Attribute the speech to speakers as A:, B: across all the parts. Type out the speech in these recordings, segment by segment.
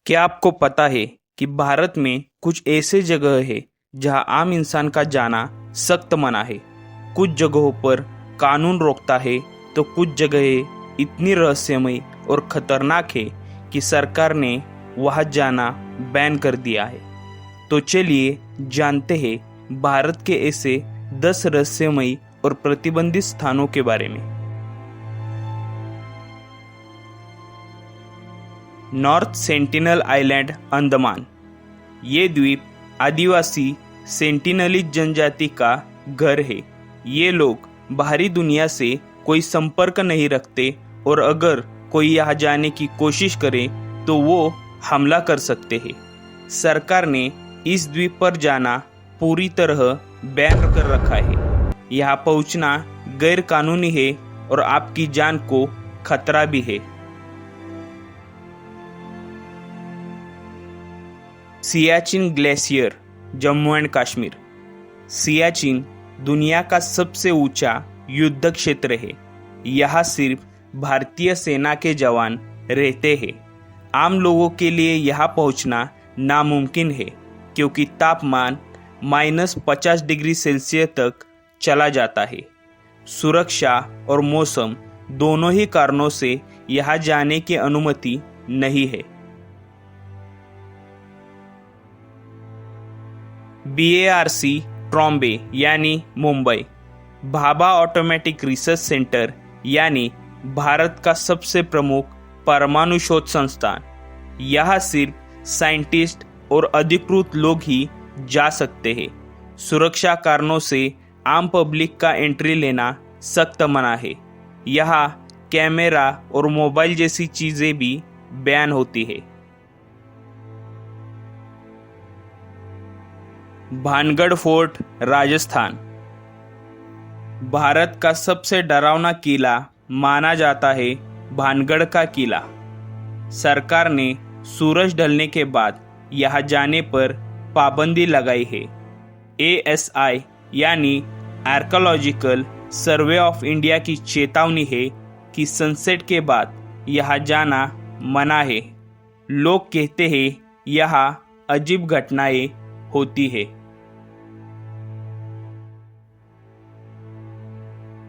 A: क्या आपको पता है कि भारत में कुछ ऐसे जगह है जहां आम इंसान का जाना सख्त मना है। कुछ जगहों पर कानून रोकता है तो कुछ जगहें इतनी रहस्यमय और खतरनाक है कि सरकार ने वहां जाना बैन कर दिया है। तो चलिए जानते हैं भारत के ऐसे 10 रहस्यमय और प्रतिबंधित स्थानों के बारे में। North sentinel island, Andaman. ये द्वीप आदिवासी सेंटिनलीज जनजाति का घर है। ये लोग बाहरी दुनिया से कोई संपर्क नहीं रखते और अगर कोई यहाँ जाने की कोशिश करे तो वो हमला कर सकते हैं। सरकार ने इस द्वीप पर जाना पूरी तरह बैन कर रखा है। यहाँ पहुँचना गैर कानूनी है और आपकी जान को खतरा भी है। Siachen glacier, Jammu and Kashmir. सियाचिन दुनिया का सबसे ऊंचा युद्ध क्षेत्र है। यहाँ सिर्फ भारतीय सेना के जवान रहते हैं। आम लोगों के लिए यहाँ पहुँचना नामुमकिन है क्योंकि तापमान -50 डिग्री सेल्सियस तक चला जाता है। सुरक्षा और मौसम दोनों ही कारणों से यहाँ जाने की अनुमति नहीं है। BARC ट्रॉम्बे यानी Mumbai, Bhabha automatic research centre यानी भारत का सबसे प्रमुख परमाणु शोध संस्थान। यहाँ सिर्फ साइंटिस्ट और अधिकृत लोग ही जा सकते हैं। सुरक्षा कारणों से आम पब्लिक का एंट्री लेना सख्त मना है। यहाँ कैमरा और मोबाइल जैसी चीज़ें भी बैन होती है। भानगढ़ फोर्ट, राजस्थान। भारत का सबसे डरावना किला माना जाता है भानगढ़ का किला। सरकार ने सूरज ढलने के बाद यहाँ जाने पर पाबंदी लगाई है। ASI यानी आर्कियोलॉजिकल सर्वे ऑफ इंडिया की चेतावनी है कि सनसेट के बाद यहाँ जाना मना है। लोग कहते हैं यहाँ अजीब घटनाएं होती है।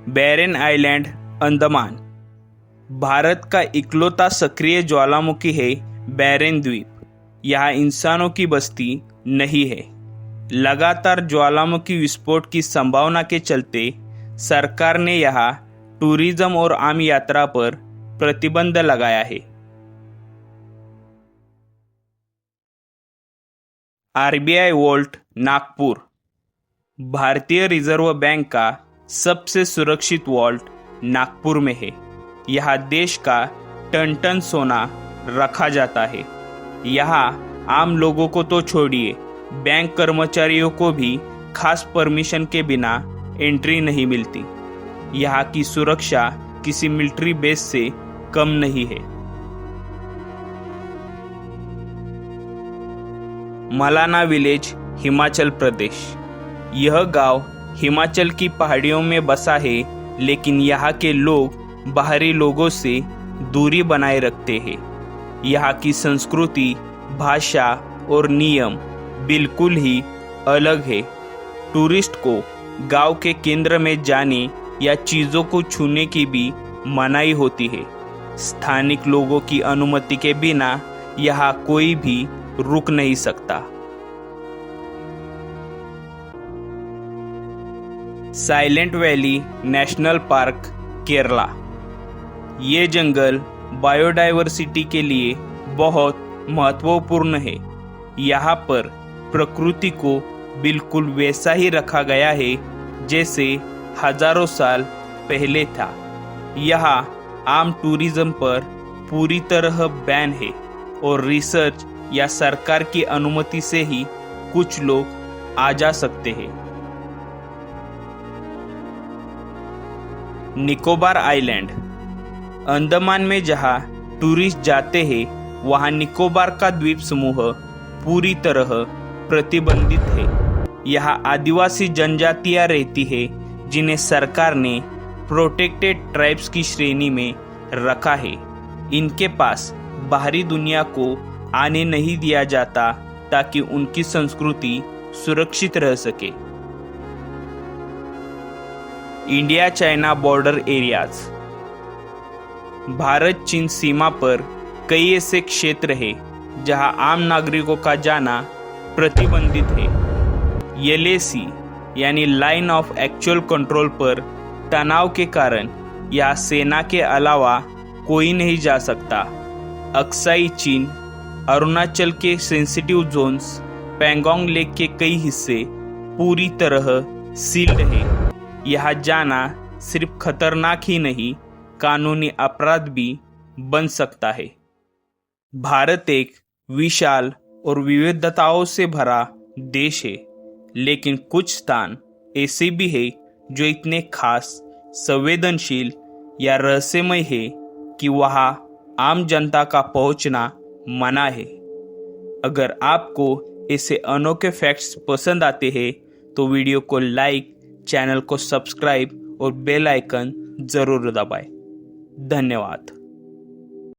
A: बैरन आइलैंड, अंडमान। भारत का इकलौता सक्रिय ज्वालामुखी है बैरन द्वीप। यहाँ इंसानों की बस्ती नहीं है। लगातार ज्वालामुखी विस्फोट की संभावना के चलते सरकार ने यहाँ टूरिज्म और आम यात्रा पर प्रतिबंध लगाया है। RBI vault, Nagpur. भारतीय रिजर्व बैंक का सबसे सुरक्षित वॉल्ट नागपुर में है। यहाँ देश का टन टन सोना रखा जाता है। यहाँ आम लोगों को तो छोड़िए, बैंक कर्मचारियों को भी खास परमिशन के बिना एंट्री नहीं मिलती। यहाँ की सुरक्षा किसी मिलिट्री बेस से कम नहीं है। मलाना विलेज, हिमाचल प्रदेश। यह गांव हिमाचल की पहाड़ियों में बसा है, लेकिन यहाँ के लोग बाहरी लोगों से दूरी बनाए रखते हैं। यहाँ की संस्कृति, भाषा और नियम बिल्कुल ही अलग है। टूरिस्ट को गांव के केंद्र में जाने या चीज़ों को छूने की भी मनाही होती है। स्थानिक लोगों की अनुमति के बिना यहाँ कोई भी रुक नहीं सकता। Silent valley national park, Kerala. ये जंगल बायोडायवर्सिटी के लिए बहुत महत्वपूर्ण है। यहाँ पर प्रकृति को बिल्कुल वैसा ही रखा गया है जैसे हजारों साल पहले था। यहाँ आम टूरिज्म पर पूरी तरह बैन है और रिसर्च या सरकार की अनुमति से ही कुछ लोग आ जा सकते हैं। निकोबार आइलैंड, अंडमान में जहां टूरिस्ट जाते हैं वहां निकोबार का द्वीप समूह पूरी तरह प्रतिबंधित है। यहां आदिवासी जनजातियां रहती है जिन्हें सरकार ने प्रोटेक्टेड ट्राइब्स की श्रेणी में रखा है। इनके पास बाहरी दुनिया को आने नहीं दिया जाता ताकि उनकी संस्कृति सुरक्षित रह सके। India China border areas. Bharat चीन सीमा पर कई ऐसे क्षेत्र हैं जहां आम नागरिकों का जाना प्रतिबंधित है। LAC यानी लाइन ऑफ एक्चुअल कंट्रोल पर तनाव के कारण यहाँ सेना के अलावा कोई नहीं जा सकता। अक्साई चीन, अरुणाचल के सेंसिटिव जोन्स, पैंगोंग लेक के कई हिस्से पूरी तरह सील्ड है। यहाँ जाना सिर्फ खतरनाक ही नहीं, कानूनी अपराध भी बन सकता है। भारत एक विशाल और विविधताओं से भरा देश है, लेकिन कुछ स्थान ऐसे भी है जो इतने खास, संवेदनशील या रहस्यमय है कि वहाँ आम जनता का पहुँचना मना है। अगर आपको ऐसे अनोखे फैक्ट्स पसंद आते हैं तो वीडियो को लाइक, चैनल को सब्सक्राइब और बेल आइकन ज़रूर दबाएं। धन्यवाद।